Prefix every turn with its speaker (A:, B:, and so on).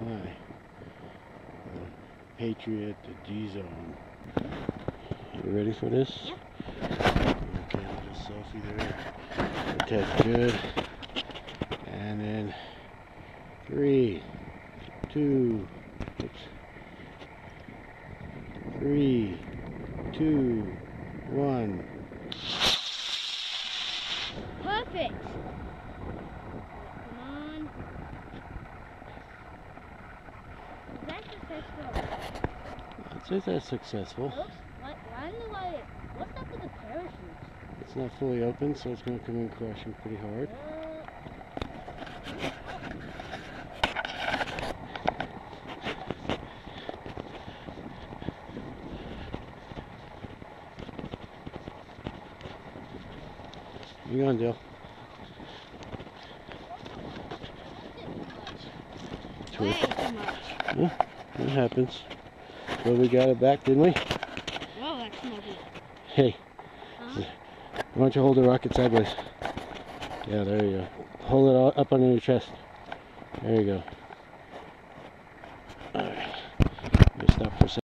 A: high. Patriot, the D-zone. You ready for this?
B: Yep.
A: Okay, little selfie there. Okay, good. And then 3, 2, 3, 2, 1.
B: Perfect. Come on. Is that successful?
A: I'd say that's successful.
B: Oops. What's up with the parachute?
A: It's not fully open, so it's going to come in crashing pretty hard. Hang on, Dale.
B: Way too much.
A: Yeah, it happens. But we got it back, didn't we?
B: Oh, that's no good.
A: Hey, why don't you hold the rocket sideways? Yeah, there you go. Hold it all up under your chest. There you go. Alright. Let me stop for a second.